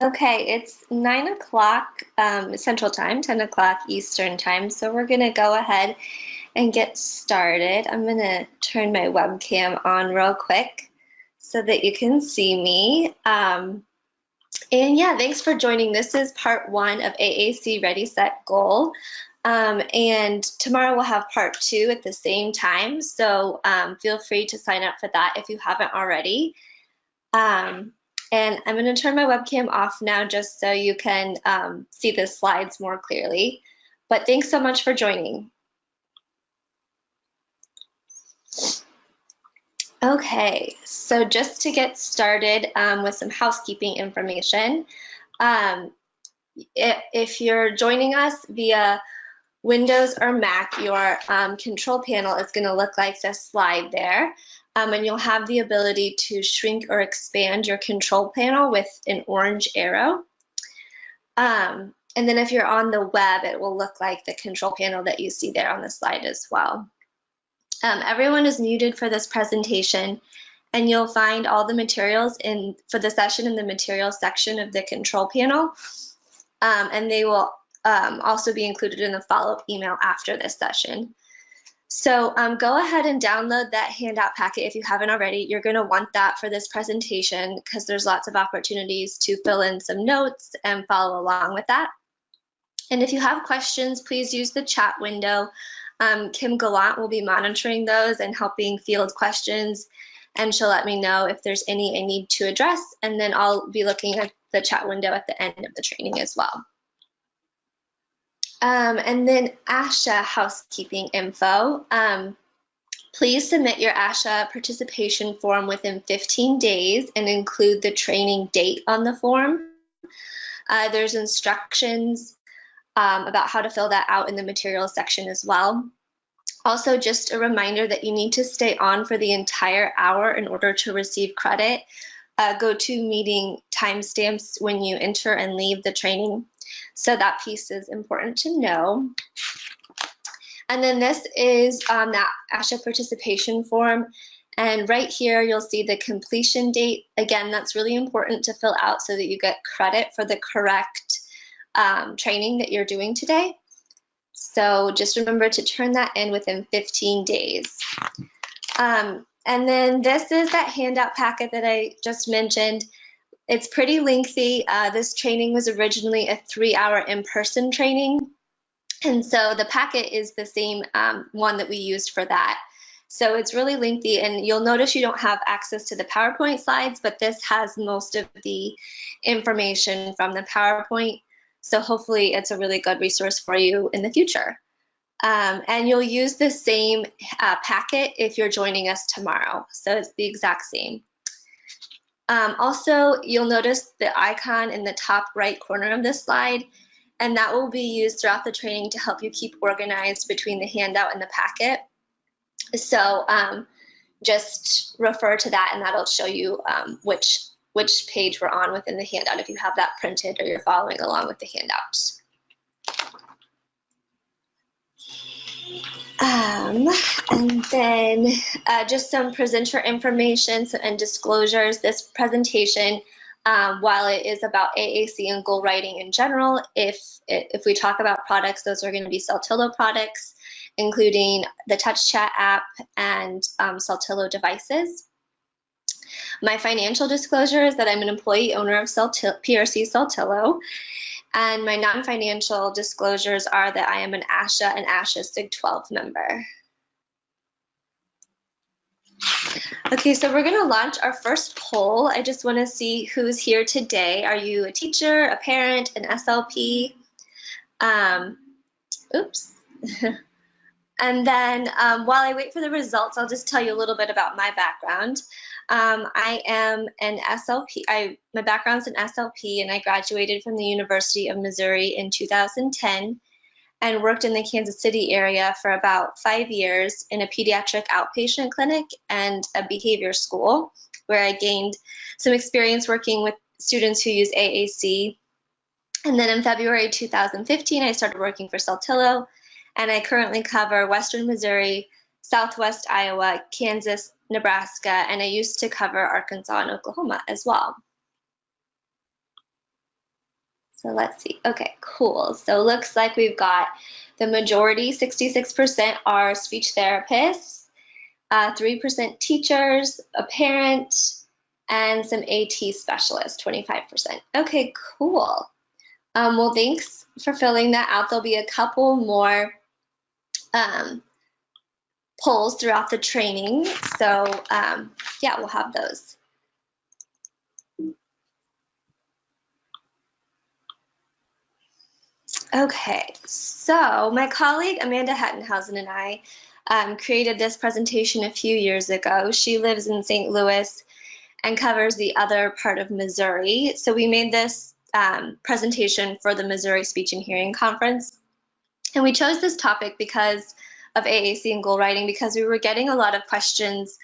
Okay, it's 9 o'clock Central Time, 10 o'clock Eastern Time. So we're going to go ahead and get started. I'm going to turn my webcam on real quick so that you can see me. And yeah, thanks for joining. This is part 1 of AAC Ready, Set, Goal. And tomorrow we'll have part 2 at the same time. So feel free to sign up for that if you haven't already. And I'm going to turn my webcam off now just so you can see the slides more clearly. But thanks so much for joining. Okay, so just to get started with some housekeeping information, if you're joining us via Windows or Mac, your control panel is going to look like this slide there. And you'll have the ability to shrink or expand your control panel with an orange arrow. And then if you're on the web, it will look like the control panel that you see there on the slide as well. Everyone is muted for this presentation, and you'll find all the materials for the session in the materials section of the control panel. And they will also be included in the follow-up email after this session. So go ahead and download that handout packet if you haven't already. You're going to want that for this presentation because there's lots of opportunities to fill in some notes and follow along with that. And if you have questions, please use the chat window. Kim Gallant will be monitoring those and helping field questions, and she'll let me know if there's any I need to address, and then I'll be looking at the chat window at the end of the training as well. And then ASHA housekeeping info. Please submit your ASHA participation form within 15 days and include the training date on the form. There's instructions about how to fill that out in the materials section as well. Also, just a reminder that you need to stay on for the entire hour in order to receive credit. Go to meeting timestamps when you enter and leave the training. So that piece is important to know. And then this is that ASHA participation form. And right here, you'll see the completion date. Again, that's really important to fill out so that you get credit for the correct training that you're doing today. So just remember to turn that in within 15 days. And then this is that handout packet that I just mentioned. It's pretty lengthy. This training was originally a 3-hour in-person training. And so the packet is the same one that we used for that. So it's really lengthy, and you'll notice you don't have access to the PowerPoint slides, but this has most of the information from the PowerPoint. So hopefully it's a really good resource for you in the future. And you'll use the same packet if you're joining us tomorrow. So it's the exact same. Also, you'll notice the icon in the top right corner of this slide, and that will be used throughout the training to help you keep organized between the handout and the packet. So just refer to that, and that'll show you which page we're on within the handout if you have that printed or you're following along with the handouts. And then just some presenter information and disclosures. This presentation, while it is about AAC and goal writing in general, if we talk about products, those are going to be Saltillo products, including the TouchChat app and Saltillo devices. My financial disclosure is that I'm an employee owner of PRC Saltillo, and my non-financial disclosures are that I am an ASHA and ASHA SIG 12 member. Okay, so we're going to launch our first poll. I just want to see who's here today. Are you a teacher, a parent, an SLP? Oops. And then while I wait for the results, I'll just tell you a little bit about my background. I am an SLP. My background's in SLP, and I graduated from the University of Missouri in 2010 and worked in the Kansas City area for about 5 years in a pediatric outpatient clinic and a behavior school, where I gained some experience working with students who use AAC. And then in February 2015, I started working for Saltillo, and I currently cover Western Missouri, Southwest Iowa, Kansas, Nebraska, and I used to cover Arkansas and Oklahoma as well. So let's see. Okay, cool. So looks like we've got the majority, 66%, are speech therapists, 3% teachers, a parent, and some AT specialists, 25%. Okay, cool. Well, thanks for filling that out. There'll be a couple more polls throughout the training. So yeah, we'll have those. Okay, so my colleague Amanda Hettenhausen and I created this presentation a few years ago. She lives in St. Louis and covers the other part of Missouri. So we made this presentation for the Missouri Speech and Hearing Conference. And we chose this topic because of AAC and goal writing, because we were getting a lot of questions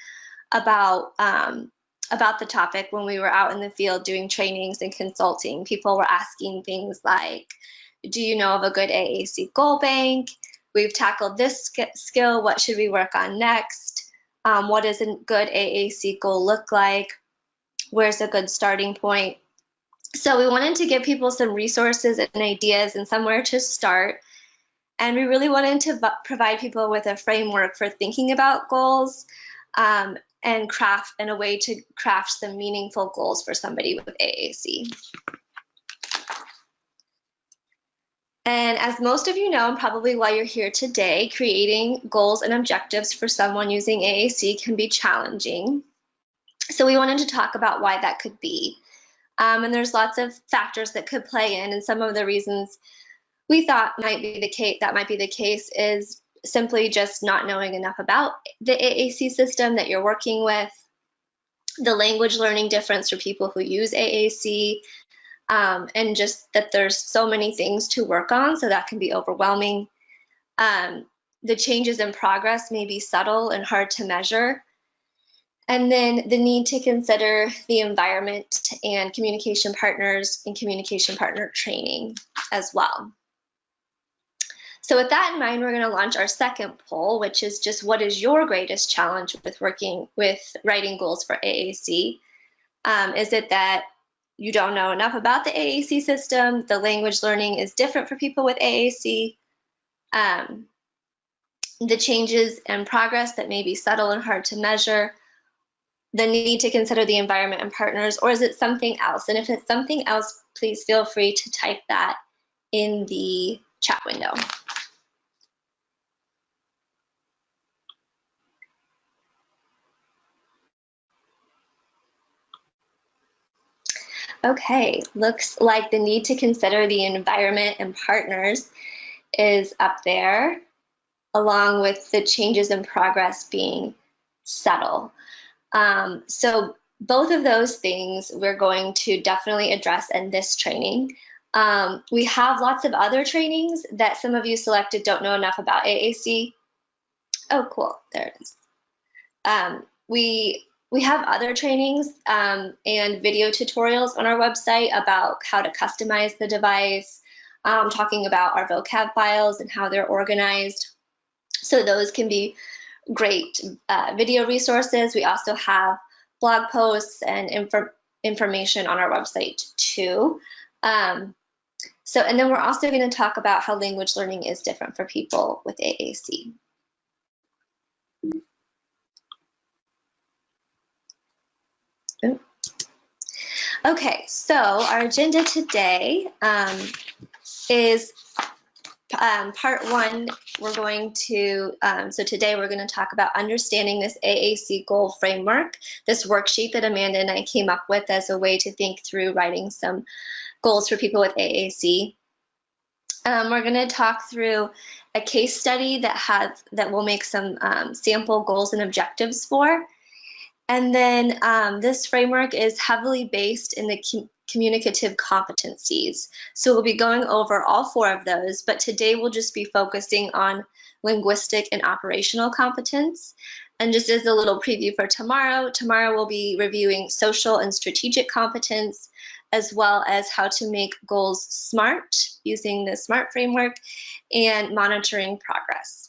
about the topic when we were out in the field doing trainings and consulting. People were asking things like, do you know of a good AAC goal bank? We've tackled this skill. What should we work on next? What does a good AAC goal look like? Where's a good starting point? So we wanted to give people some resources and ideas and somewhere to start. And we really wanted to provide people with a framework for thinking about goals and a way to craft some meaningful goals for somebody with AAC. And as most of you know, and probably why you're here today, creating goals and objectives for someone using AAC can be challenging. So we wanted to talk about why that could be. And there's lots of factors that could play in, and some of the reasons we thought might be the case is simply just not knowing enough about the AAC system that you're working with, the language learning difference for people who use AAC, and just that there's so many things to work on, so that can be overwhelming. The changes in progress may be subtle and hard to measure. And then the need to consider the environment and communication partners and communication partner training as well. So with that in mind, we're going to launch our second poll, which is just what is your greatest challenge with writing goals for AAC? Is it that you don't know enough about the AAC system? The language learning is different for people with AAC? The changes in progress that may be subtle and hard to measure? The need to consider the environment and partners, or is it something else? And if it's something else, please feel free to type that in the chat window. Okay, looks like the need to consider the environment and partners is up there, along with the changes in progress being subtle. So both of those things we're going to definitely address in this training. We have lots of other trainings that some of you selected don't know enough about AAC. Oh, cool, there it is. We have other trainings and video tutorials on our website about how to customize the device, talking about our vocab files and how they're organized. So those can be great video resources. We also have blog posts and information on our website too. And then we're also going to talk about how language learning is different for people with AAC. Ooh. Okay, so our agenda today is part one. We're going to, so today we're going to talk about understanding this AAC goal framework, this worksheet that Amanda and I came up with as a way to think through writing some goals for people with AAC. We're going to talk through a case study that we'll make some sample goals and objectives for. And then this framework is heavily based in the communicative competencies. So we'll be going over all four of those, but today we'll just be focusing on linguistic and operational competence. And just as a little preview for tomorrow we'll be reviewing social and strategic competence, as well as how to make goals SMART using the SMART framework and monitoring progress.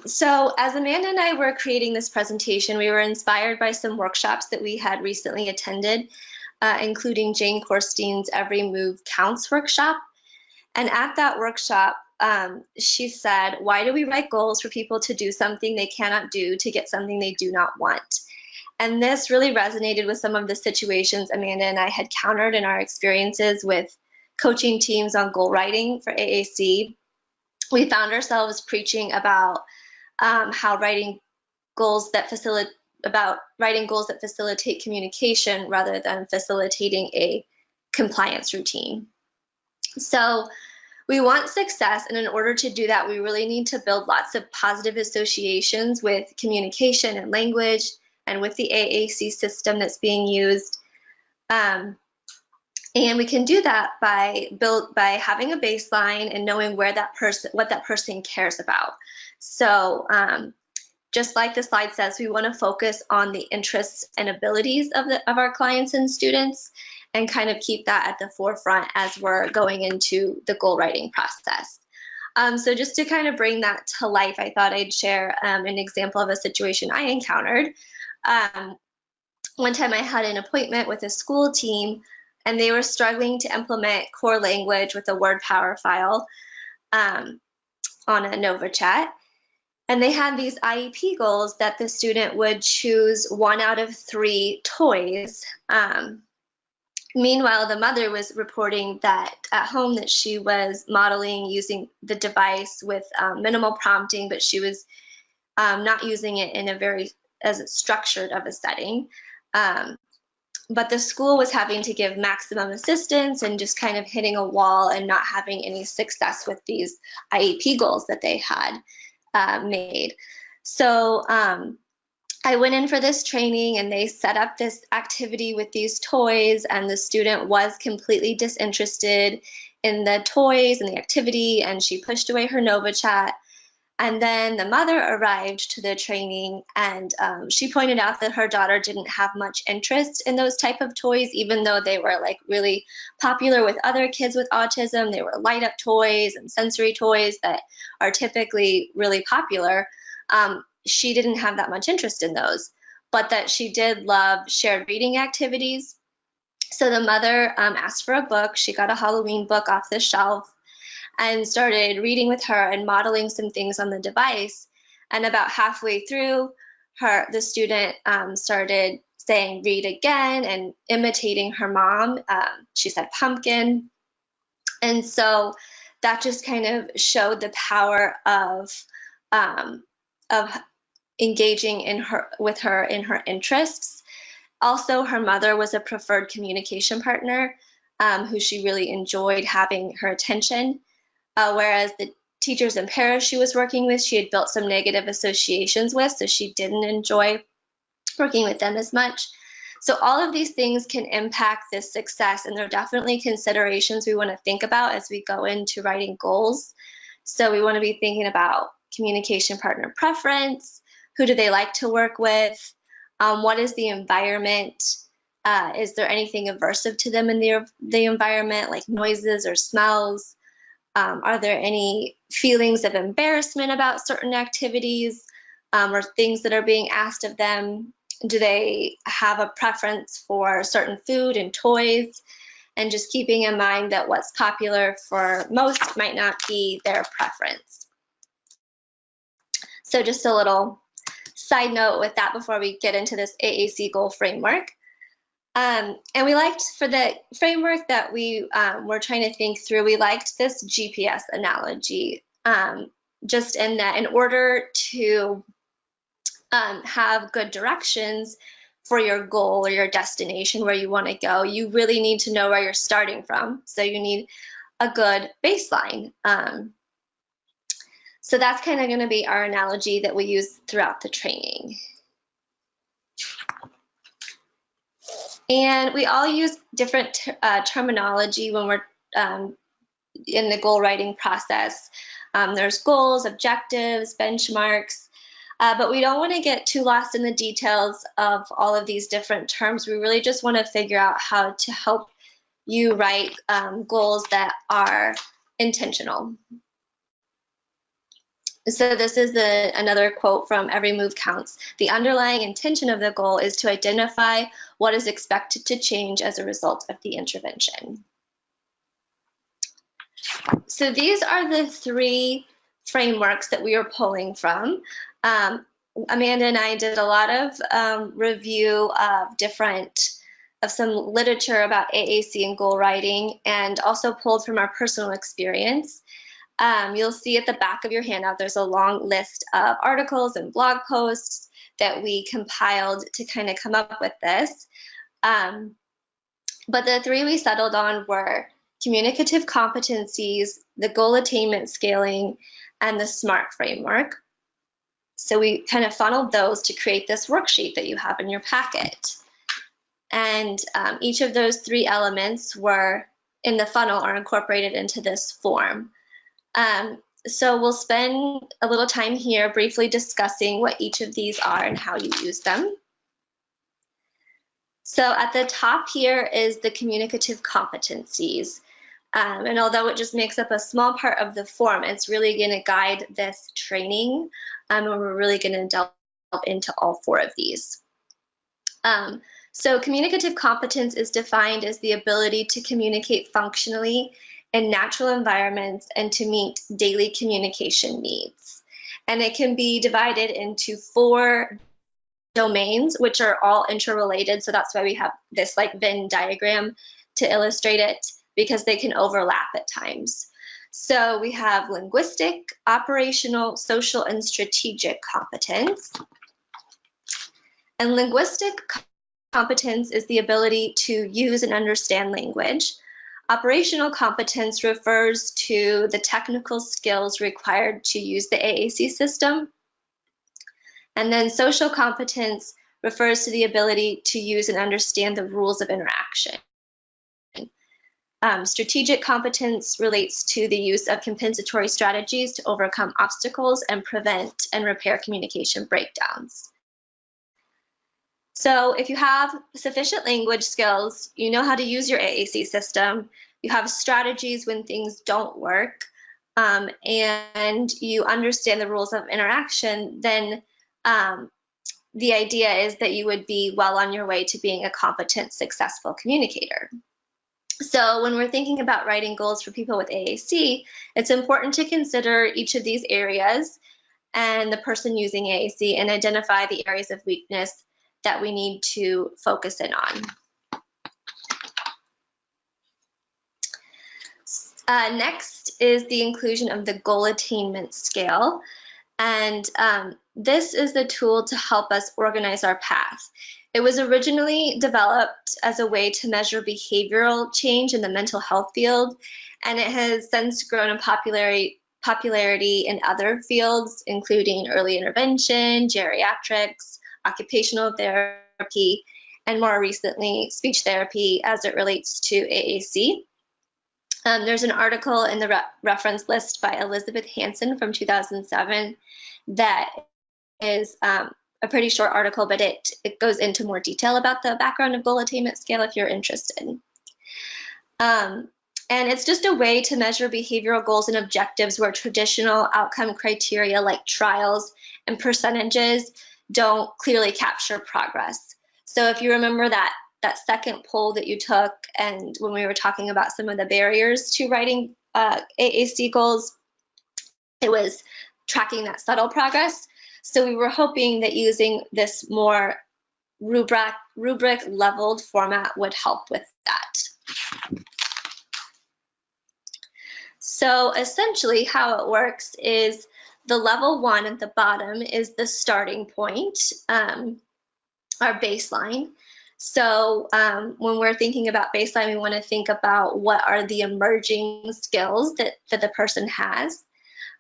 So as Amanda and I were creating this presentation, we were inspired by some workshops that we had recently attended. including Jane Corstein's Every Move Counts workshop. And at that workshop, she said, why do we write goals for people to do something they cannot do to get something they do not want? And this really resonated with some of the situations Amanda and I had countered in our experiences with coaching teams on goal writing for AAC. We found ourselves preaching about how writing goals that facilitate communication rather than facilitating a compliance routine. So we want success, and in order to do that, we really need to build lots of positive associations with communication and language and with the AAC system that's being used. And we can do that by having a baseline and knowing what that person cares about. So just like the slide says, we want to focus on the interests and abilities of our clients and students, and kind of keep that at the forefront as we're going into the goal writing process. So just to kind of bring that to life, I thought I'd share an example of a situation I encountered. One time I had an appointment with a school team, and they were struggling to implement core language with a word power file on a NovaChat. And they had these IEP goals that the student would choose 1 out of 3 toys. Meanwhile, the mother was reporting that at home that she was modeling using the device with minimal prompting, but she was not using it in a very as structured of a setting. But the school was having to give maximum assistance and just kind of hitting a wall and not having any success with these IEP goals that they had made. So I went in for this training, and they set up this activity with these toys, and the student was completely disinterested in the toys and the activity, and she pushed away her NovaChat. And then the mother arrived to the training, and she pointed out that her daughter didn't have much interest in those type of toys, even though they were like really popular with other kids with autism. They were light up toys and sensory toys that are typically really popular. She didn't have that much interest in those, but that she did love shared reading activities. So the mother asked for a book. She got a Halloween book off the shelf and started reading with her and modeling some things on the device. And about halfway through, the student started saying, read again, and imitating her mom. She said pumpkin. And so that just kind of showed the power of engaging with her in her interests. Also, her mother was a preferred communication partner who she really enjoyed having her attention. Whereas the teachers and paras she was working with, she had built some negative associations with, so she didn't enjoy working with them as much. So all of these things can impact this success, and they're definitely considerations we want to think about as we go into writing goals. So we want to be thinking about communication partner preference, who do they like to work with, what is the environment, is there anything aversive to them in the environment, like noises or smells? Are there any feelings of embarrassment about certain activities or things that are being asked of them? Do they have a preference for certain food and toys? And just keeping in mind that what's popular for most might not be their preference. So just a little side note with that before we get into this AAC goal framework. And we liked, for the framework that we were trying to think through, we liked this GPS analogy, just in that in order to have good directions for your goal or your destination where you want to go, you really need to know where you're starting from. So you need a good baseline. So that's kind of going to be our analogy that we use throughout the training. And we all use different terminology when we're in the goal writing process. There's goals, objectives, benchmarks, but we don't want to get too lost in the details of all of these different terms. We really just want to figure out how to help you write goals that are intentional. So this is another quote from Every Move Counts. The underlying intention of the goal is to identify what is expected to change as a result of the intervention. So these are the 3 frameworks that we are pulling from. Amanda and I did a lot of review of some literature about AAC and goal writing, and also pulled from our personal experience. You'll see at the back of your handout, there's a long list of articles and blog posts that we compiled to kind of come up with this. But the 3 we settled on were communicative competencies, the goal attainment scaling, and the SMART framework. So we kind of funneled those to create this worksheet that you have in your packet. And each of those 3 elements were in the funnel are incorporated into this form. So we'll spend a little time here briefly discussing what each of these are and how you use them. So at the top here is the communicative competencies. And although it just makes up a small part of the form, it's really going to guide this training, and we're really going to delve into all 4 of these. So communicative competence is defined as the ability to communicate functionally in natural environments and to meet daily communication needs. And it can be divided into 4 domains, which are all interrelated. So that's why we have this like Venn diagram to illustrate it, because they can overlap at times. So we have linguistic, operational, social, and strategic competence. And linguistic competence is the ability to use and understand language. Operational competence refers to the technical skills required to use the AAC system. And then social competence refers to the ability to use and understand the rules of interaction. Strategic competence relates to the use of compensatory strategies to overcome obstacles and prevent and repair communication breakdowns. So if you have sufficient language skills, you know how to use your AAC system, you have strategies when things don't work, and you understand the rules of interaction, then the idea is that you would be well on your way to being a competent, successful communicator. So when we're thinking about writing goals for people with AAC, it's important to consider each of these areas and the person using AAC and identify the areas of weakness that we need to focus in on. Next is the inclusion of the goal attainment scale. And this is the tool to help us organize our path. It was originally developed as a way to measure behavioral change in the mental health field, and it has since grown in popularity in other fields, including early intervention, geriatrics, occupational therapy, and more recently, speech therapy as it relates to AAC. There's an article in the reference list by Elizabeth Hansen from 2007 that is a pretty short article, but it goes into more detail about the background of goal attainment scale if you're interested. And it's just a way to measure behavioral goals and objectives where traditional outcome criteria like trials and percentages don't clearly capture progress. So if you remember that second poll that you took, and when we were talking about some of the barriers to writing AAC goals, it was tracking that subtle progress. So we were hoping that using this more rubric leveled format would help with that. So essentially how it works is the level 1 at the bottom is the starting point, our baseline. So when we're thinking about baseline, we want to think about what are the emerging skills that the person has.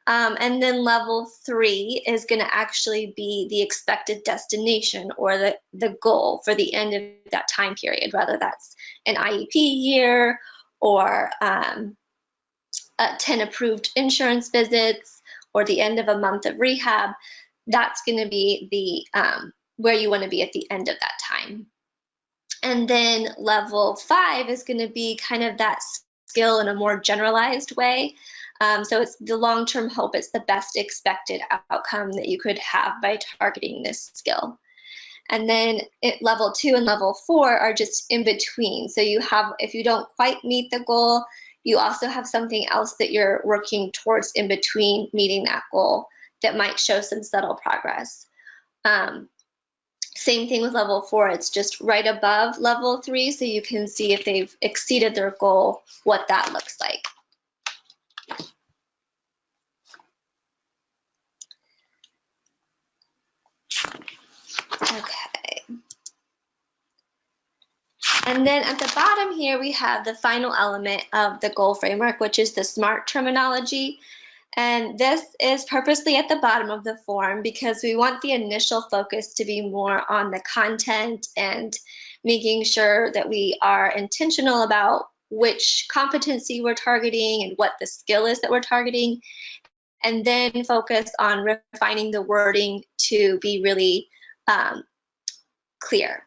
And then level 3 is going to actually be the expected destination or the goal for the end of that time period, whether that's an IEP year or 10 approved insurance visits or the end of a month of rehab. That's going to be the where you want to be at the end of that time. And then level 5 is going to be kind of that skill in a more generalized way. So it's the long-term hope, it's the best expected outcome that you could have by targeting this skill. And then level 2 and level 4 are just in between. So you have, if you don't quite meet the goal, you also have something else that you're working towards in between meeting that goal that might show some subtle progress. Same thing with level 4, it's just right above level 3, so you can see if they've exceeded their goal, what that looks like. Okay. And then at the bottom here, we have the final element of the goal framework, which is the SMART terminology. And this is purposely at the bottom of the form because we want the initial focus to be more on the content and making sure that we are intentional about which competency we're targeting and what the skill is that we're targeting, and then focus on refining the wording to be really clear.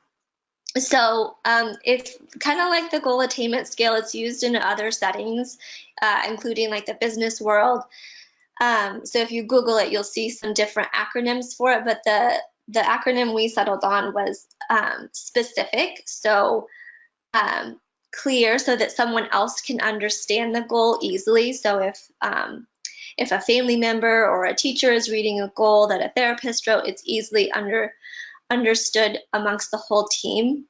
So it's kind of like the goal attainment scale. It's used in other settings, including like the business world. So if you Google it, you'll see some different acronyms for it, but the acronym we settled on was specific, so clear, so that someone else can understand the goal easily. So if a family member or a teacher is reading a goal that a therapist wrote, it's easily understood amongst the whole team.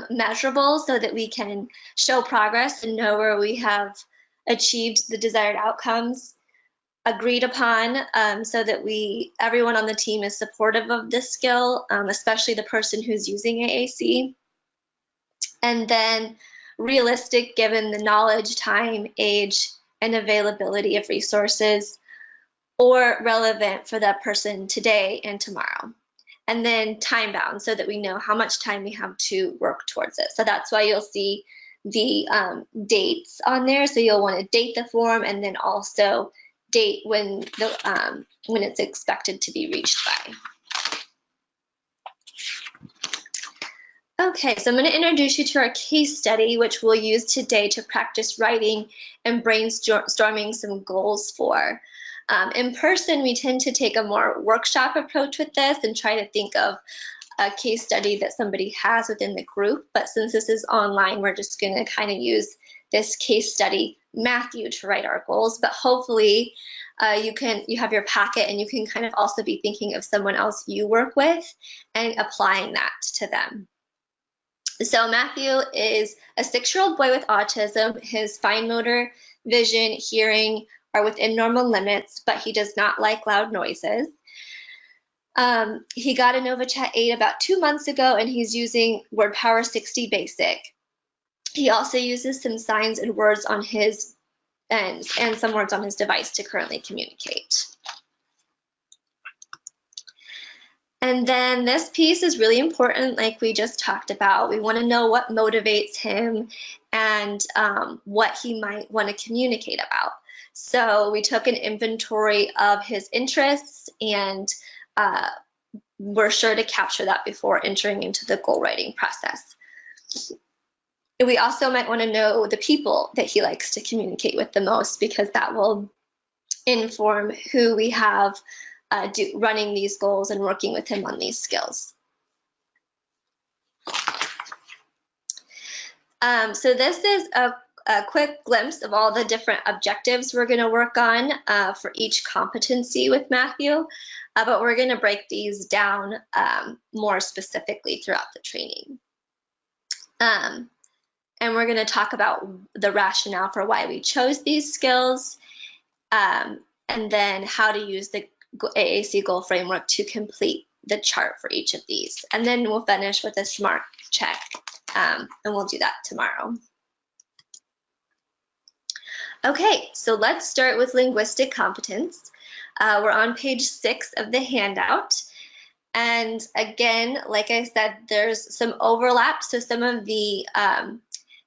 Measurable, so that we can show progress and know where we have achieved the desired outcomes. Agreed upon, so that everyone on the team is supportive of this skill, especially the person who's using AAC. And then realistic, given the knowledge, time, age, and availability of resources, or relevant for that person today and tomorrow. And then time bound, so that we know how much time we have to work towards it. So that's why you'll see the dates on there. So you'll want to date the form and then also date when it's expected to be reached by. Okay, so I'm going to introduce you to our case study, which we'll use today to practice writing and brainstorming some goals for. In person, we tend to take a more workshop approach with this and try to think of a case study that somebody has within the group. But since this is online, we're just going to kind of use this case study, Matthew, to write our goals. But hopefully you have your packet and you can kind of also be thinking of someone else you work with and applying that to them. So Matthew is a 6-year-old boy with autism. His fine motor, vision, hearing are within normal limits, but he does not like loud noises. He got a NovaChat 8 about 2 months ago, and he's using Word Power 60 Basic. He also uses some signs and words on his and some words on his device to currently communicate. And then this piece is really important, like we just talked about. We want to know what motivates him and what he might want to communicate about. So we took an inventory of his interests, and we're sure to capture that before entering into the goal writing process. We also might want to know the people that he likes to communicate with the most, because that will inform who we have running these goals and working with him on these skills. So this is a quick glimpse of all the different objectives we're going to work on for each competency with Matthew, but we're going to break these down more specifically throughout the training. And we're going to talk about the rationale for why we chose these skills, and then how to use the AAC goal framework to complete the chart for each of these. And then we'll finish with a SMART check, and we'll do that tomorrow. Okay, so let's start with linguistic competence. We're on page 6 of the handout. And again, like I said, there's some overlap. So some of the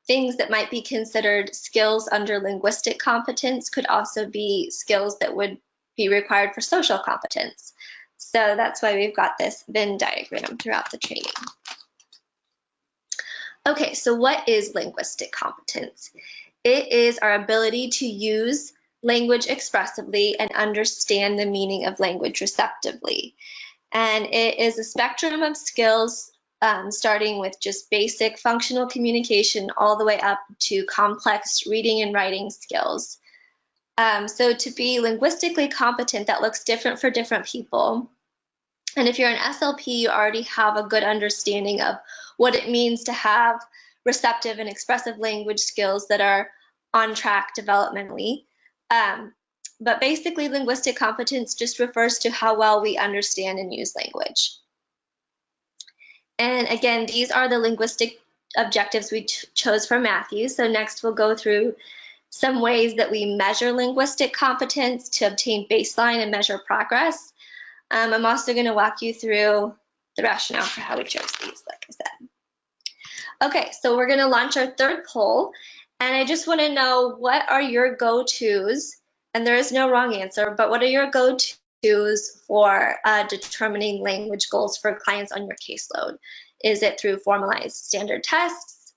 things that might be considered skills under linguistic competence could also be skills that would be required for social competence. So that's why we've got this Venn diagram throughout the training. Okay, so what is linguistic competence? It is our ability to use language expressively and understand the meaning of language receptively. And it is a spectrum of skills starting with just basic functional communication all the way up to complex reading and writing skills. So to be linguistically competent, that looks different for different people. And if you're an SLP, you already have a good understanding of what it means to have receptive and expressive language skills that are on track developmentally. But basically, linguistic competence just refers to how well we understand and use language. And again, these are the linguistic objectives we chose for Matthew. So next we'll go through some ways that we measure linguistic competence to obtain baseline and measure progress. I'm also going to walk you through the rationale for how we chose these, like I said. Okay, so we're going to launch our third poll, and I just want to know, what are your go-tos? And there is no wrong answer, but what are your go-tos for determining language goals for clients on your caseload? Is it through formalized standard tests?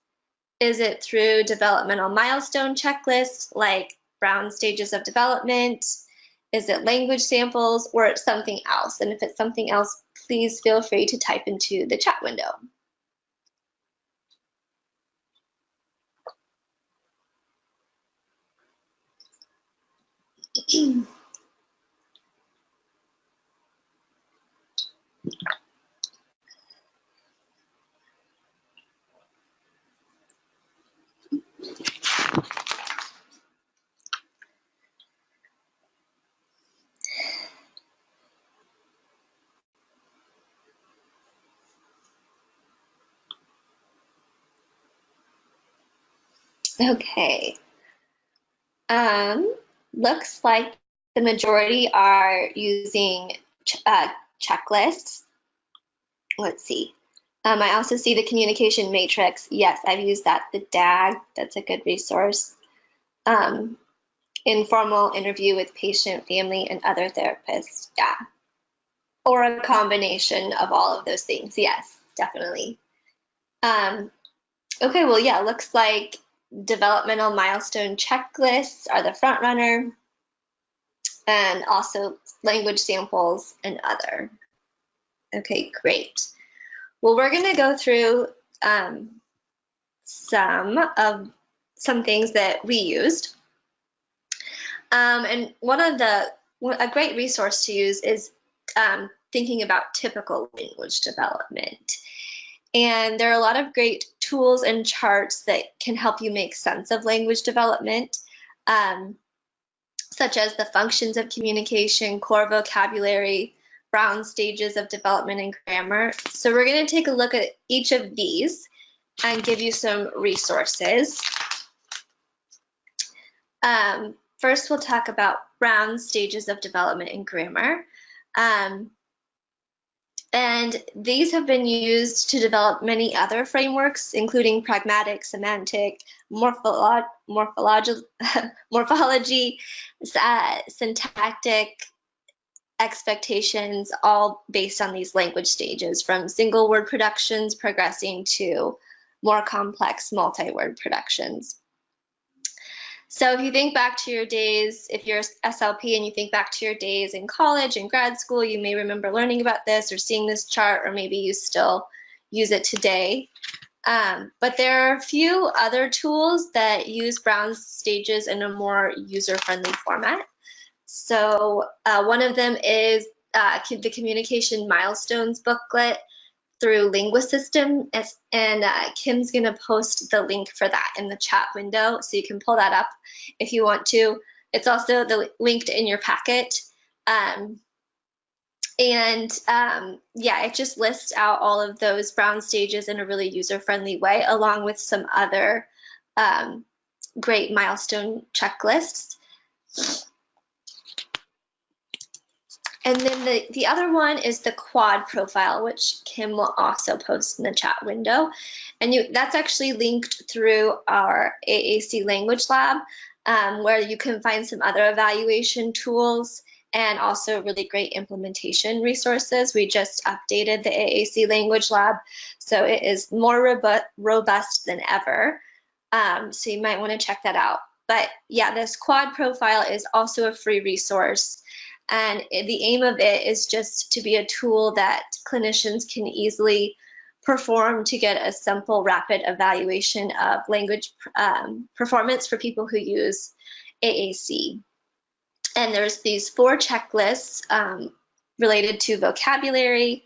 Is it through developmental milestone checklists like Brown stages of development? Is it language samples, or it's something else? And if it's something else, please feel free to type into the chat window. Okay. Looks like the majority are using checklists. Let's see. I also see the communication matrix. Yes, I've used that. The DAG, that's a good resource. Informal interview with patient, family, and other therapists. Yeah. Or a combination of all of those things. Yes, definitely. Okay, well, yeah, looks like developmental milestone checklists are the front runner, and also language samples and other. Okay, great. Well, we're going to go through some things that we used. And a great resource to use is thinking about typical language development. And there are a lot of great tools and charts that can help you make sense of language development, such as the functions of communication, core vocabulary, Brown stages of development, and grammar. So we're going to take a look at each of these and give you some resources. First, we'll talk about Brown stages of development and grammar. And these have been used to develop many other frameworks, including pragmatic, semantic, morphology, syntactic, expectations, all based on these language stages, from single word productions progressing to more complex multi-word productions. So if you think back to your days, if you're SLP and you think back to your days in college and grad school, you may remember learning about this or seeing this chart, or maybe you still use it today. But there are a few other tools that use Brown's stages in a more user-friendly format. So one of them is the Communication Milestones booklet through Linguisystem, and Kim's going to post the link for that in the chat window, so you can pull that up if you want to. It's also linked in your packet. Yeah, it just lists out all of those Brown stages in a really user-friendly way, along with some other great milestone checklists. And then the other one is the quad profile, which Kim will also post in the chat window. And that's actually linked through our AAC language lab, where you can find some other evaluation tools and also really great implementation resources. We just updated the AAC language lab, so it is more robust than ever. So you might want to check that out. But yeah, this quad profile is also a free resource. And the aim of it is just to be a tool that clinicians can easily perform to get a simple, rapid evaluation of language performance for people who use AAC. And there's these 4 checklists related to vocabulary,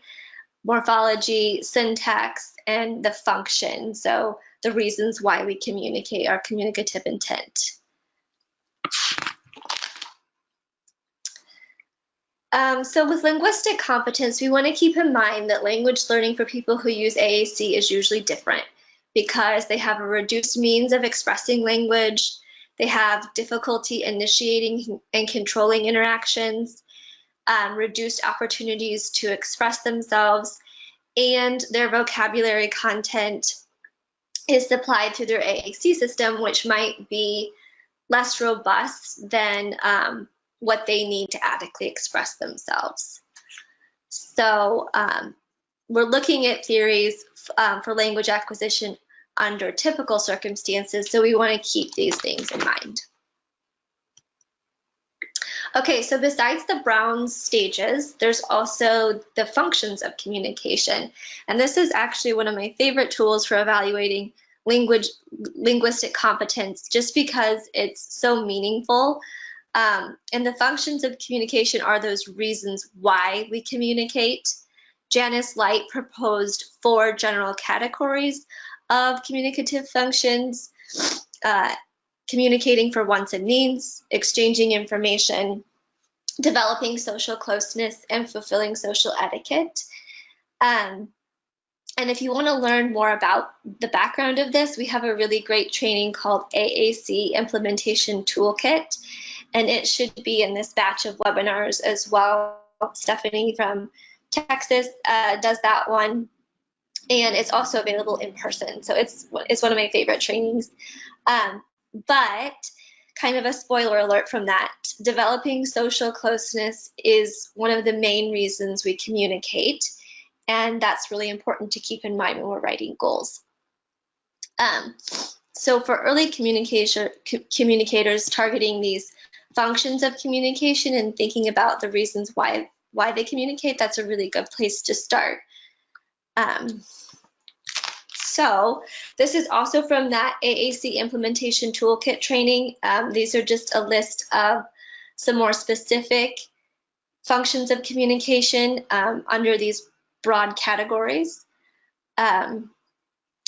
morphology, syntax, and the function. So the reasons why we communicate, our communicative intent. So with linguistic competence, we want to keep in mind that language learning for people who use AAC is usually different because they have a reduced means of expressing language, they have difficulty initiating and controlling interactions, reduced opportunities to express themselves, and their vocabulary content is supplied through their AAC system, which might be less robust than what they need to adequately express themselves. So we're looking at theories for language acquisition under typical circumstances, so we want to keep these things in mind. Okay, so besides the Brown stages, there's also the functions of communication. And this is actually one of my favorite tools for evaluating linguistic competence, just because it's so meaningful. And the functions of communication are those reasons why we communicate. Janice Light proposed 4 general categories of communicative functions: communicating for wants and needs, exchanging information, developing social closeness, and fulfilling social etiquette. And if you want to learn more about the background of this, we have a really great training called AAC Implementation Toolkit, and it should be in this batch of webinars as well. Stephanie from Texas does that one, and it's also available in person. So it's one of my favorite trainings. But kind of a spoiler alert from that, developing social closeness is one of the main reasons we communicate, and that's really important to keep in mind when we're writing goals. So for early communicators, targeting these functions of communication and thinking about the reasons why they communicate, that's a really good place to start. So this is also from that AAC Implementation Toolkit training. These are just a list of some more specific functions of communication under these broad categories.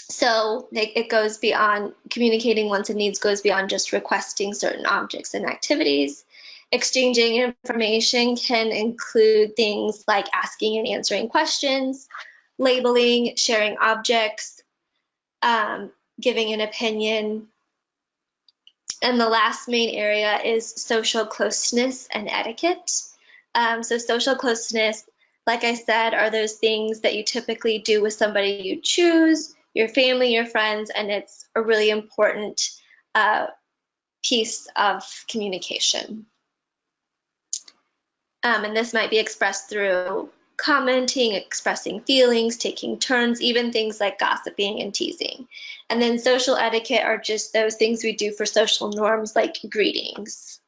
So it goes beyond communicating wants and needs, goes beyond just requesting certain objects and activities. Exchanging information can include things like asking and answering questions, labeling, sharing objects, giving an opinion. And the last main area is social closeness and etiquette. So social closeness, like I said, are those things that you typically do with somebody you choose, your family, your friends, and it's a really important piece of communication. And this might be expressed through commenting, expressing feelings, taking turns, even things like gossiping and teasing. And then social etiquette are just those things we do for social norms like greetings.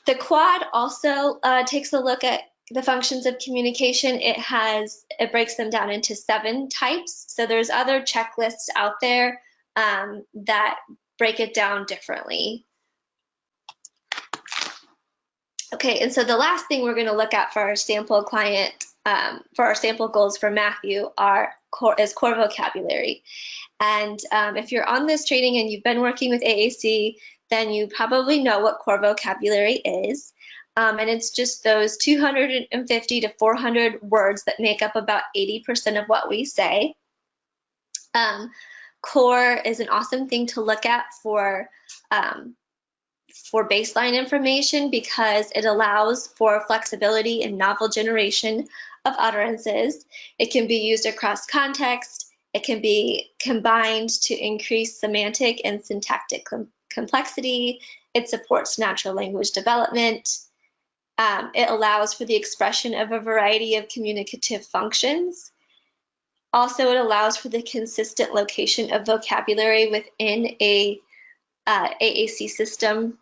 The quad also takes a look at the functions of communication. It breaks them down into 7 types. So there's other checklists out there that break it down differently. Okay, and so the last thing we're going to look at for our sample client, for our sample goals for Matthew is core vocabulary. And if you're on this training and you've been working with AAC, then you probably know what core vocabulary is. And it's just those 250 to 400 words that make up about 80% of what we say. Core is an awesome thing to look at for baseline information because it allows for flexibility and novel generation of utterances. It can be used across context. It can be combined to increase semantic and syntactic complexity. It supports natural language development. It allows for the expression of a variety of communicative functions. Also, it allows for the consistent location of vocabulary within a AAC system.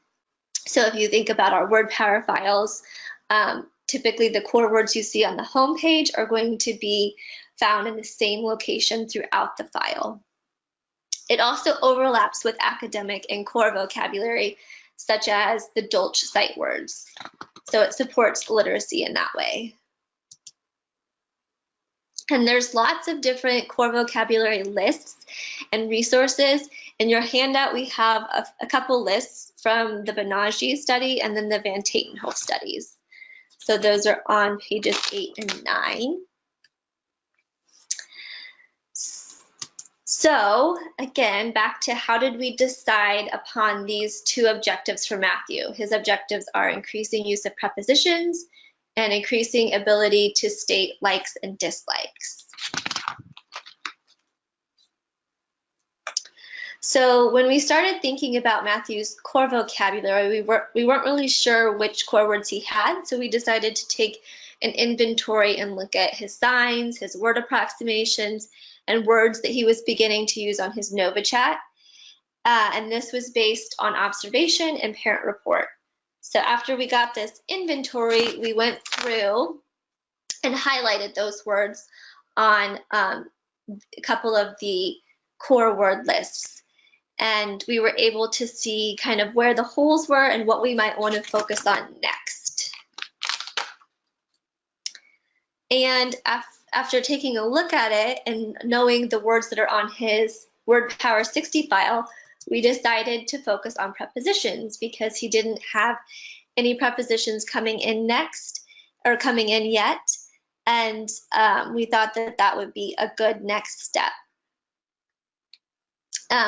So if you think about our word power files, typically the core words you see on the home page are going to be found in the same location throughout the file. It also overlaps with academic and core vocabulary, such as the Dolch sight words. So it supports literacy in that way. And there's lots of different core vocabulary lists and resources. In your handout, we have a couple lists from the Banerjee study and then the Van Tatenhove studies. So those are on pages 8 and 9. So again, back to how did we decide upon these two objectives for Matthew? His objectives are increasing use of prepositions and increasing ability to state likes and dislikes. So when we started thinking about Matthew's core vocabulary, we weren't really sure which core words he had, so we decided to take an inventory and look at his signs, his word approximations, and words that he was beginning to use on his NovaChat. And this was based on observation and parent report. So after we got this inventory, we went through and highlighted those words on a couple of the core word lists. And we were able to see kind of where the holes were and what we might want to focus on next. And after taking a look at it and knowing the words that are on his Word Power 60 file, we decided to focus on prepositions because he didn't have any prepositions coming in next or coming in yet. And we thought that that would be a good next step.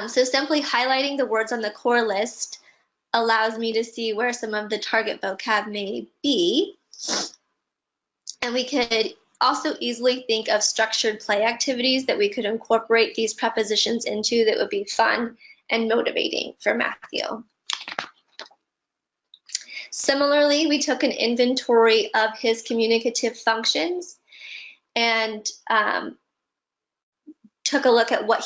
So simply highlighting the words on the core list allows me to see where some of the target vocab may be. And we could also easily think of structured play activities that we could incorporate these prepositions into that would be fun and motivating for Matthew. Similarly, we took an inventory of his communicative functions and took a look at what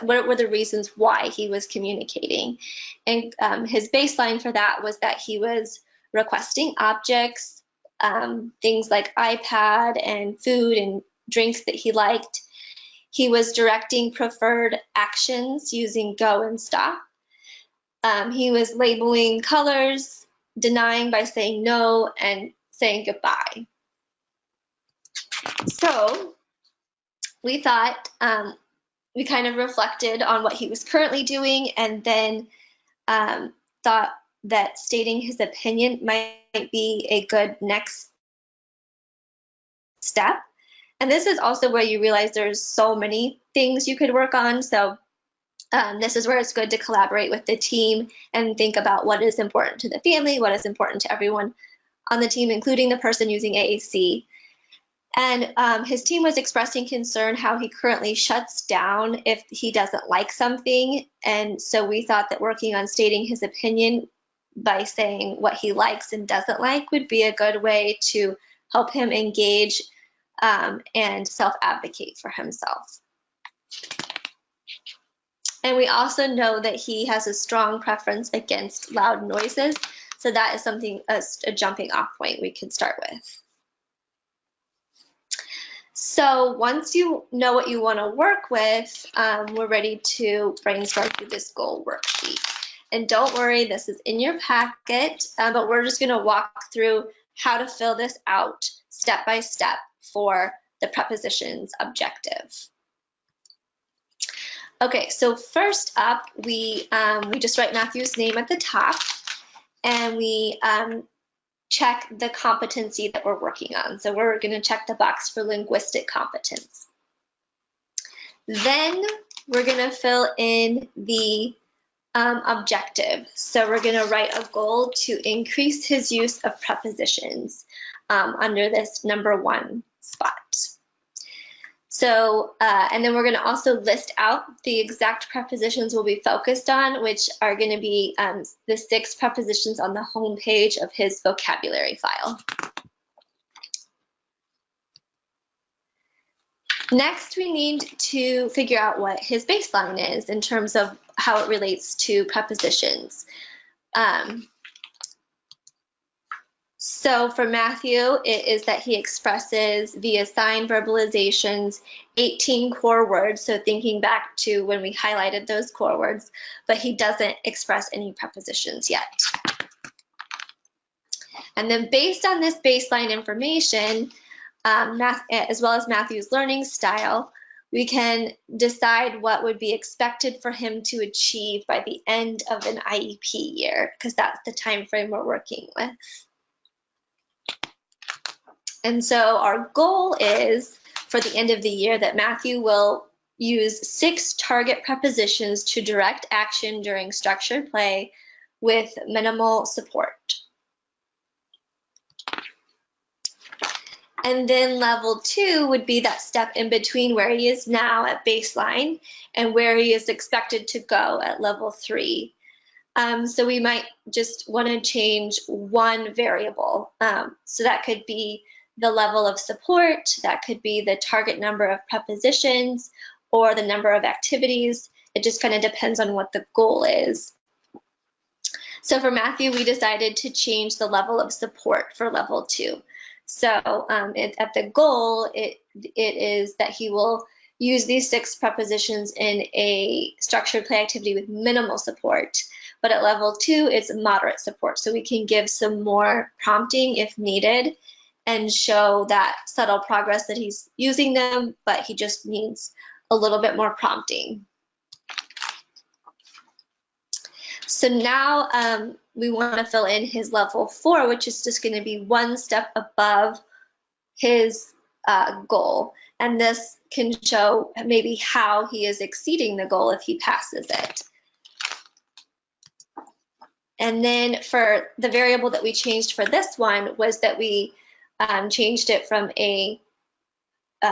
were the reasons why he was communicating. And his baseline for that was that he was requesting objects, things like iPad and food and drinks that he liked. He was directing preferred actions using go and stop. He was labeling colors, denying by saying no, and saying goodbye. So we thought, we kind of reflected on what he was currently doing and then thought that stating his opinion might be a good next step. And this is also where you realize there's so many things you could work on. So this is where it's good to collaborate with the team and think about what is important to the family, what is important to everyone on the team, including the person using AAC. And his team was expressing concern how he currently shuts down if he doesn't like something. And so we thought that working on stating his opinion by saying what he likes and doesn't like would be a good way to help him engage and self-advocate for himself. And we also know that he has a strong preference against loud noises. So that is something, a jumping off point we could start with. So once you know what you want to work with, we're ready to brainstorm through this goal worksheet. And don't worry, this is in your packet, but we're just going to walk through how to fill this out step by step for the prepositions objective. Okay, so first up, we just write Matthew's name at the top, and we check the competency that we're working on. So we're going to check the box for linguistic competence. Then we're going to fill in the objective. So we're going to write a goal to increase his use of prepositions under this number 1 spot. So, and then we're going to also list out the exact prepositions we'll be focused on, which are going to be the 6 prepositions on the home page of his vocabulary file. Next, we need to figure out what his baseline is in terms of how it relates to prepositions. So for Matthew, it is that he expresses via sign verbalizations 18 core words, so thinking back to when we highlighted those core words, but he doesn't express any prepositions yet. And then based on this baseline information, as well as Matthew's learning style, we can decide what would be expected for him to achieve by the end of an IEP year, because that's the time frame we're working with. And so our goal is for the end of the year that Matthew will use 6 target prepositions to direct action during structured play with minimal support. And then level 2 would be that step in between where he is now at baseline and where he is expected to go at level 3. So we might just want to change one variable. So that could be the level of support, that could be the target number of prepositions, or the number of activities. It just kind of depends on what the goal is. So for Matthew, we decided to change the level of support for level 2. So at the goal, it is that he will use these 6 prepositions in a structured play activity with minimal support. But at level 2, it's moderate support. So we can give some more prompting if needed and show that subtle progress that he's using them, but he just needs a little bit more prompting. So now we want to fill in his level 4, which is just going to be one step above his goal. And this can show maybe how he is exceeding the goal if he passes it. And then for the variable that we changed for this one was that we changed it from a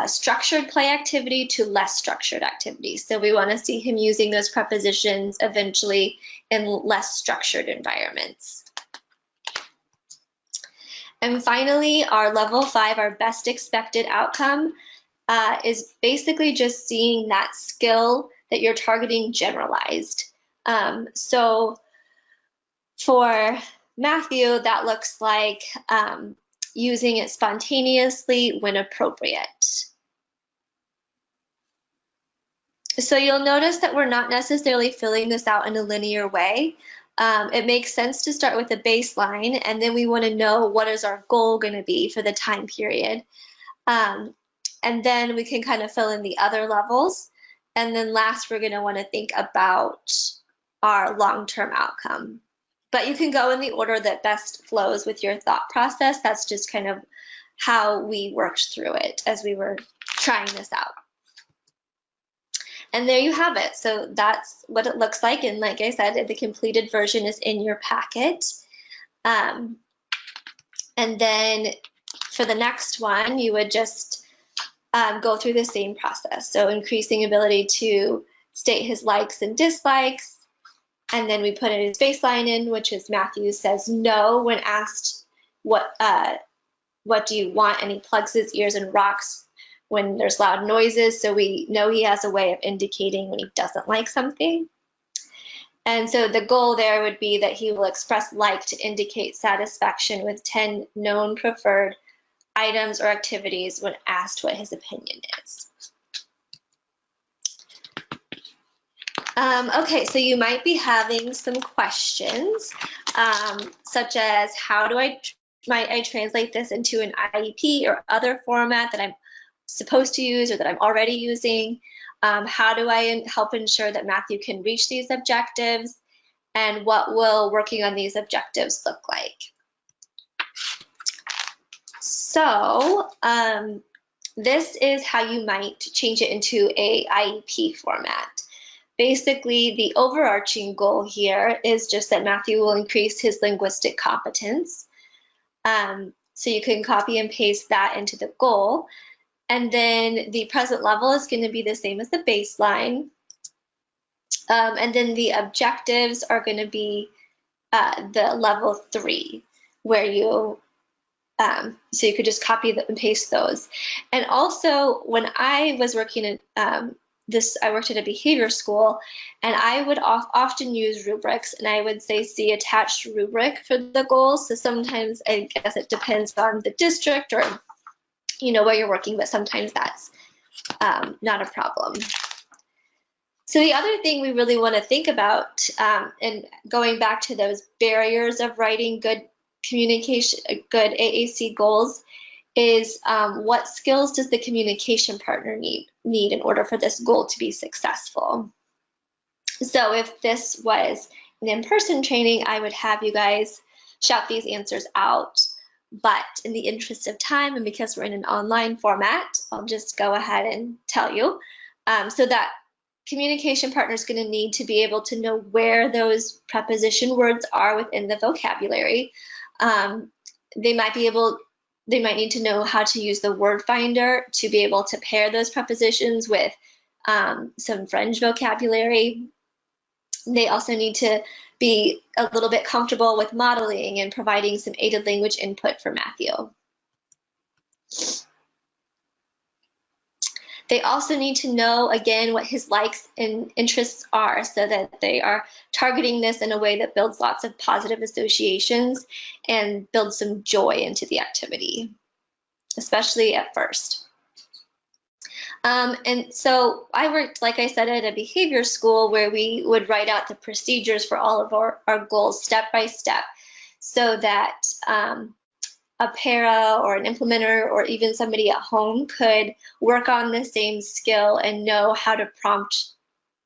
structured play activity to less structured activity. So we want to see him using those prepositions eventually in less structured environments. And finally, our level 5, our best expected outcome, is basically just seeing that skill that you're targeting generalized. So for Matthew, that looks like using it spontaneously when appropriate. So you'll notice that we're not necessarily filling this out in a linear way. It makes sense to start with a baseline, and then we want to know what is our goal going to be for the time period. And then we can kind of fill in the other levels. And then last, we're going to want to think about our long-term outcome. But you can go in the order that best flows with your thought process. That's just kind of how we worked through it as we were trying this out. And there you have it. So that's what it looks like. And like I said, the completed version is in your packet. And then for the next one, you would just go through the same process. So increasing ability to state his likes and dislikes. And then we put his baseline in, which is Matthew says no when asked what do you want, and he plugs his ears and rocks when there's loud noises, so we know he has a way of indicating when he doesn't like something. And so the goal there would be that he will express like to indicate satisfaction with 10 known preferred items or activities when asked what his opinion is. Okay, so you might be having some questions, such as how do might I translate this into an IEP or other format that I'm supposed to use or that I'm already using? How do I help ensure that Matthew can reach these objectives? And what will working on these objectives look like? So this is how you might change it into a IEP format. Basically, the overarching goal here is just that Matthew will increase his linguistic competence. So you can copy and paste that into the goal. And then the present level is going to be the same as the baseline. And then the objectives are going to be the level 3, where you So you could just copy and paste those. And also, when I was working in I worked at a behavior school, and I would often use rubrics, and I would say see attached rubric for the goals. So sometimes, I guess it depends on the district or where you're working, but sometimes that's not a problem. So the other thing we really want to think about, and going back to those barriers of writing good communication, good AAC goals, is what skills does the communication partner need in order for this goal to be successful? So if this was an in-person training, I would have you guys shout these answers out. But in the interest of time, and because we're in an online format, I'll just go ahead and tell you. So that communication partner is going to need to be able to know where those preposition words are within the vocabulary. They might need to know how to use the word finder to be able to pair those prepositions with some French vocabulary. They also need to be a little bit comfortable with modeling and providing some aided language input for Matthew. They also need to know, again, what his likes and interests are so that they are targeting this in a way that builds lots of positive associations and builds some joy into the activity, especially at first. And so I worked, like I said, at a behavior school where we would write out the procedures for all of our goals step by step so that a para or an implementer or even somebody at home could work on the same skill and know how to prompt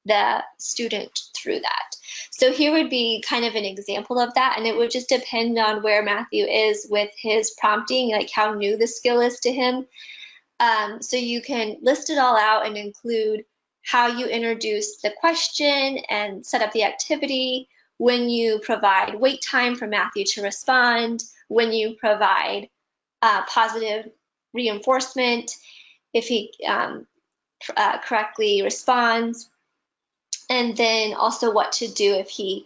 the student through that. So here would be kind of an example of that, and it would just depend on where Matthew is with his prompting, like how new the skill is to him. So you can list it all out and include how you introduce the question and set up the activity, when you provide wait time for Matthew to respond, when you provide positive reinforcement, if he correctly responds, and then also what to do if he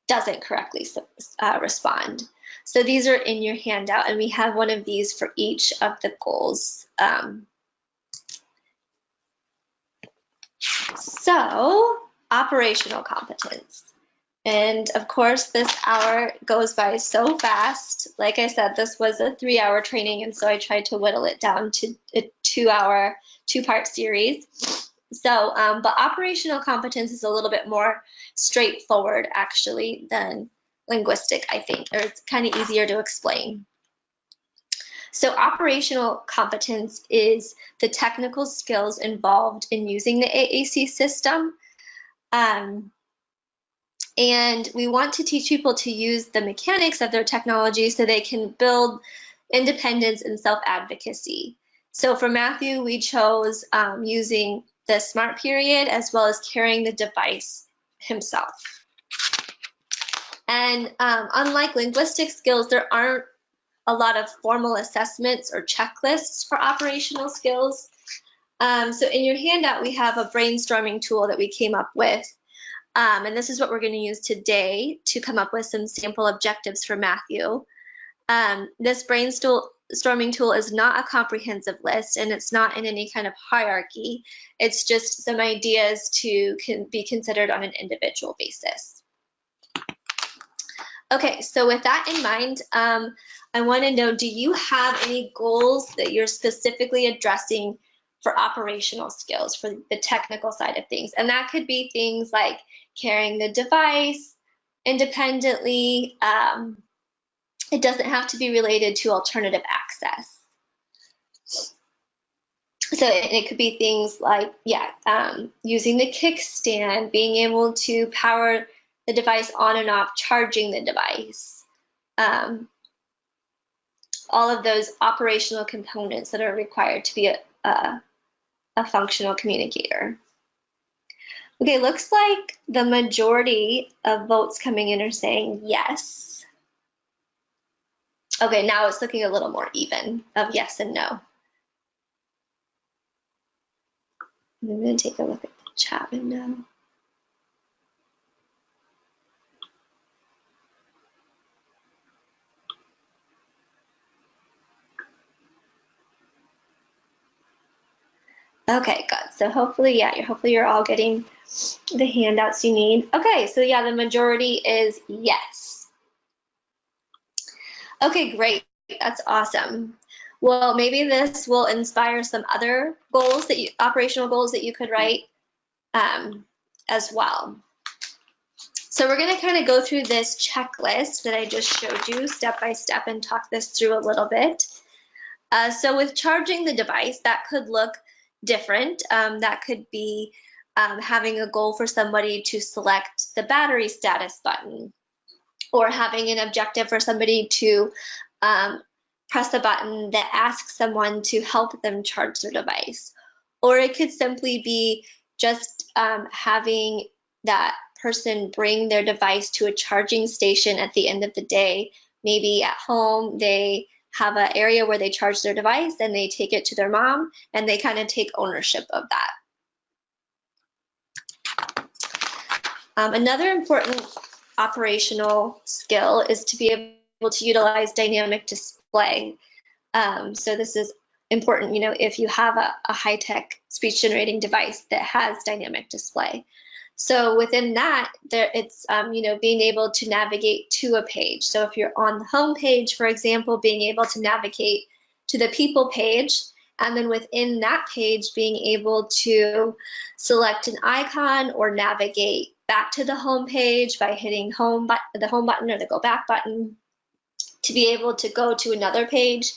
doesn't correctly respond. So these are in your handout, and we have one of these for each of the goals. So, operational competence. And of course, this hour goes by so fast. Like I said, this was a 3-hour training, and so I tried to whittle it down to a 2-part series. So, but operational competence is a little bit more straightforward, actually, than linguistic, I think, or it's kind of easier to explain. So operational competence is the technical skills involved in using the AAC system. And we want to teach people to use the mechanics of their technology so they can build independence and self-advocacy. So for Matthew, we chose using the SMART period as well as carrying the device himself. And unlike linguistic skills, there aren't a lot of formal assessments or checklists for operational skills. So in your handout, we have a brainstorming tool that we came up with. And this is what we're going to use today to come up with some sample objectives for Matthew. This brainstorming tool is not a comprehensive list, and it's not in any kind of hierarchy. It's just some ideas to be considered on an individual basis. Okay, so with that in mind, I want to know, do you have any goals that you're specifically addressing for operational skills, for the technical side of things? And that could be things like carrying the device independently. It doesn't have to be related to alternative access. So it could be things like, using the kickstand, being able to power the device on and off, charging the device. All of those operational components that are required to be a functional communicator. Okay, looks like the majority of votes coming in are saying yes. Okay, now it's looking a little more even of yes and no. I'm going to take a look at the chat window. Okay, good. So hopefully, yeah, hopefully you're all getting the handouts you need. Okay, so yeah, the majority is yes. Okay, great. That's awesome. Well, maybe this will inspire some other goals that operational goals that you could write as well. So we're going to kind of go through this checklist that I just showed you step by step and talk this through a little bit. So with charging the device, that could look different. That could be having a goal for somebody to select the battery status button, or having an objective for somebody to press a button that asks someone to help them charge their device. Or it could simply be just having that person bring their device to a charging station at the end of the day. Maybe at home they have an area where they charge their device and they take it to their mom and they kind of take ownership of that. Another important operational skill is to be able to utilize dynamic display. So this is important, you know, if you have a high-tech speech generating device that has dynamic display. So within that, it's you know, being able to navigate to a page. So if you're on the home page, for example, being able to navigate to the people page, and then within that page, being able to select an icon or navigate back to the home page by hitting the home button or the go back button, to be able to go to another page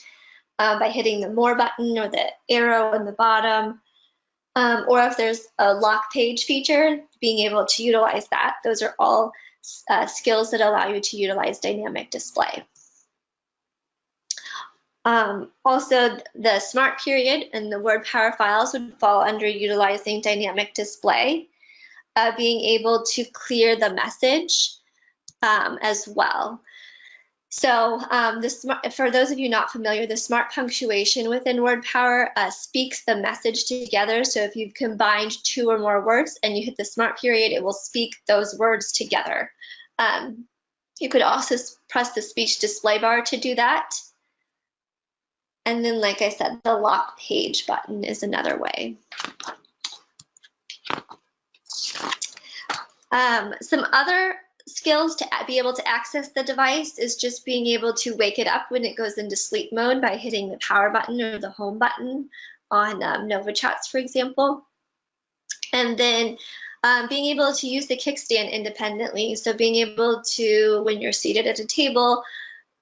by hitting the more button or the arrow in the bottom. Or if there's a lock page feature, being able to utilize that. Those are all skills that allow you to utilize dynamic display. Also, the smart period and the word power files would fall under utilizing dynamic display. Being able to clear the message as well. So for those of you not familiar, the smart punctuation within word power speaks the message together. So if you've combined two or more words and you hit the smart period, it will speak those words together. You could also press the speech display bar to do that. And then, like I said, the lock page button is another way. Some other skills to be able to access the device is just being able to wake it up when it goes into sleep mode by hitting the power button or the home button on NovaChats, for example. And then being able to use the kickstand independently. So being able to, when you're seated at a table,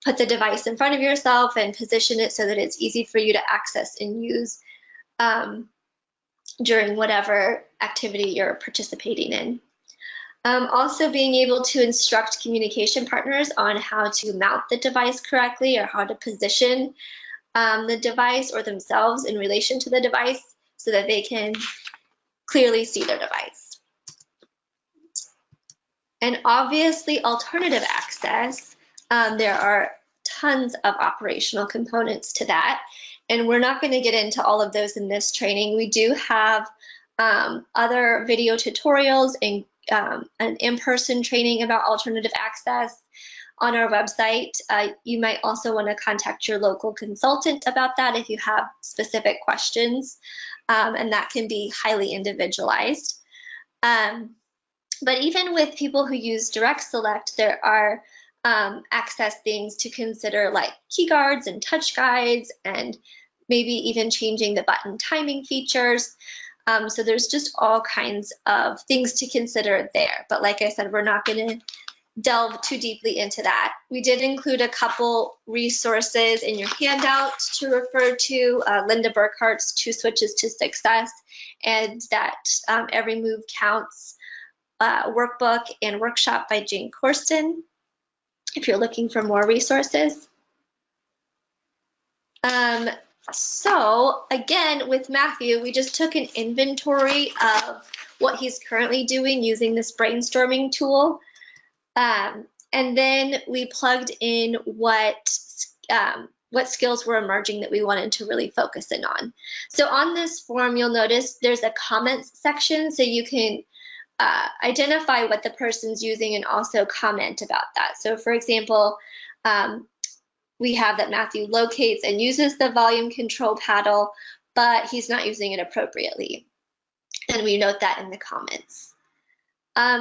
put the device in front of yourself and position it so that it's easy for you to access and use during whatever activity you're participating in. Also being able to instruct communication partners on how to mount the device correctly or how to position the device or themselves in relation to the device so that they can clearly see their device. And obviously, alternative access, there are tons of operational components to that, and we're not going to get into all of those in this training. We do have other video tutorials and an in-person training about alternative access on our website. You might also want to contact your local consultant about that if you have specific questions, and that can be highly individualized. But even with people who use direct select, there are access things to consider, like key guards and touch guides, and maybe even changing the button timing features. So there's just all kinds of things to consider there. But like I said, we're not going to delve too deeply into that. We did include a couple resources in your handout to refer to, Linda Burkhart's 2 Switches to Success, and that Every Move Counts workbook and workshop by Jane Corsten, if you're looking for more resources. So again, with Matthew, we just took an inventory of what he's currently doing using this brainstorming tool. And then we plugged in what skills were emerging that we wanted to really focus in on. So on this form, you'll notice there's a comments section, so you can identify what the person's using and also comment about that. So for example, we have that Matthew locates and uses the volume control paddle, but he's not using it appropriately. And we note that in the comments.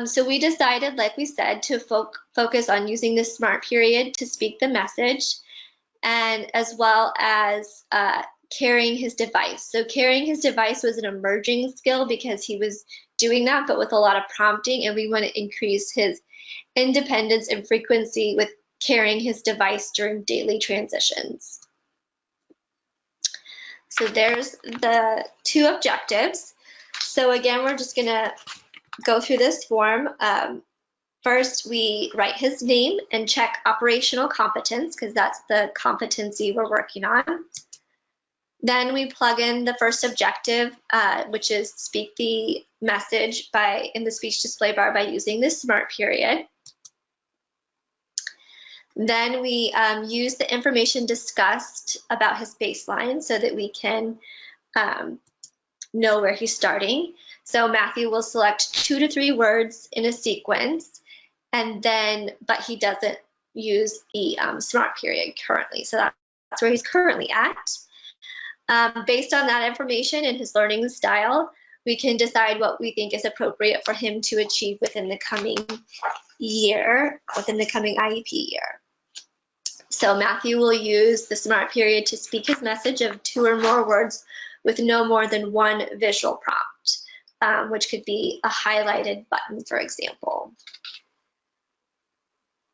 So we decided, like we said, to focus on using the SMART period to speak the message, and as well as carrying his device. So carrying his device was an emerging skill because he was doing that, but with a lot of prompting, and we want to increase his independence and frequency with carrying his device during daily transitions. So there's the 2 objectives. So again, we're just going to go through this form. First, we write his name and check operational competence, because that's the competency we're working on. Then we plug in the first objective, which is speak the message in the speech display bar by using the SMART period. Then we use the information discussed about his baseline so that we can know where he's starting. So Matthew will select 2 to 3 words in a sequence, and then, but he doesn't use the SMART period currently. So that's where he's currently at. Based on that information and his learning style, we can decide what we think is appropriate for him to achieve within the coming year, within the coming IEP year. So Matthew will use the SMART period to speak his message of 2 or more words with no more than 1 visual prompt, which could be a highlighted button, for example.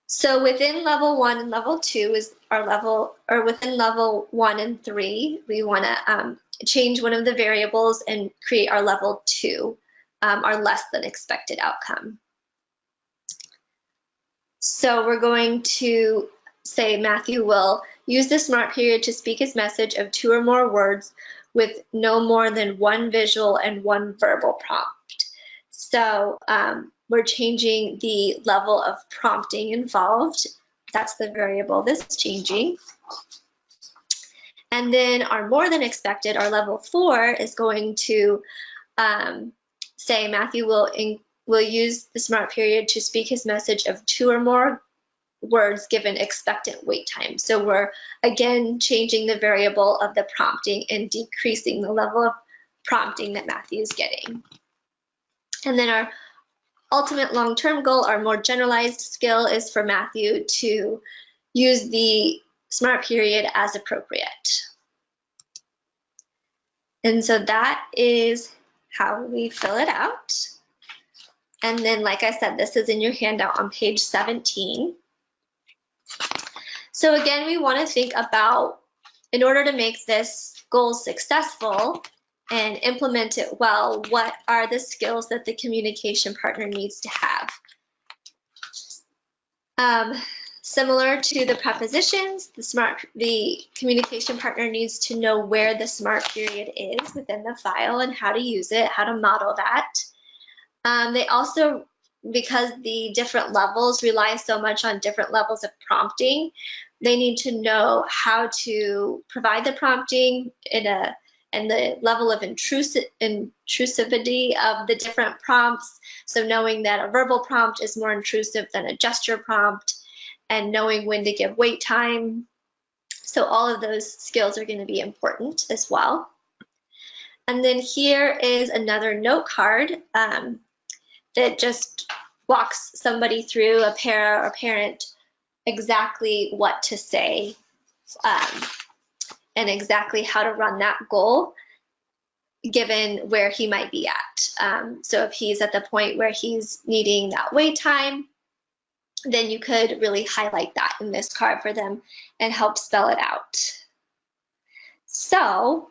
So within level 1 and level 2 is our level, or within level 1 and 3, we want to change one of the variables and create our level 2, our less than expected outcome. So we're going to say Matthew will use the SMART period to speak his message of 2 or more words with no more than 1 visual and 1 verbal prompt. So we're changing the level of prompting involved. That's the variable that's changing. And then our more than expected, our level 4, is going to say Matthew will use the SMART period to speak his message of 2 or more words given expectant wait time. So we're again changing the variable of the prompting and decreasing the level of prompting that Matthew is getting. And then our ultimate long-term goal, our more generalized skill, is for Matthew to use the SMART period as appropriate. And so that is how we fill it out. And then, like I said, this is in your handout on page 17. So again, we want to think about, in order to make this goal successful and implement it well, what are the skills that the communication partner needs to have? Similar to the prepositions, the communication partner needs to know where the SMART period is within the file and how to use it, how to model that. They also, because the different levels rely so much on different levels of prompting, they need to know how to provide the prompting and the level of intrusivity of the different prompts. So knowing that a verbal prompt is more intrusive than a gesture prompt, and knowing when to give wait time. So all of those skills are going to be important as well. And then here is another note card that just walks somebody through, a parent, exactly what to say and exactly how to run that goal given where he might be at. So if he's at the point where he's needing that wait time, then you could really highlight that in this card for them and help spell it out. So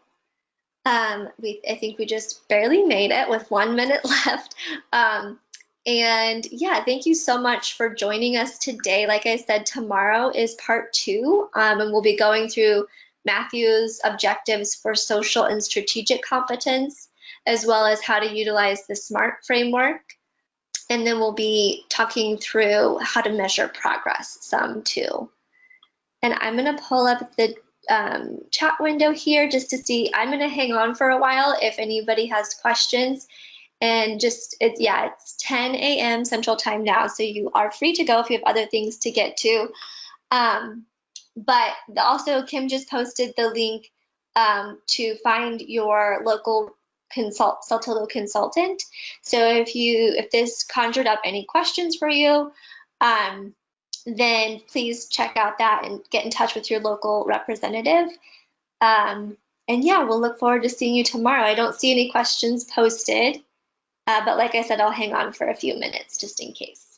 I think we just barely made it with 1 minute left. And yeah, thank you so much for joining us today. Like I said, tomorrow is part 2, and we'll be going through Matthew's objectives for social and strategic competence, as well as how to utilize the SMART framework. And then we'll be talking through how to measure progress some too. And I'm going to pull up the chat window here just to see. I'm going to hang on for a while if anybody has questions. And just, it's 10 a.m. Central Time now, so you are free to go if you have other things to get to. But also, Kim just posted the link to find your local Saltillo consultant. So if this conjured up any questions for you, then please check out that and get in touch with your local representative. And yeah, we'll look forward to seeing you tomorrow. I don't see any questions posted, but like I said, I'll hang on for a few minutes just in case.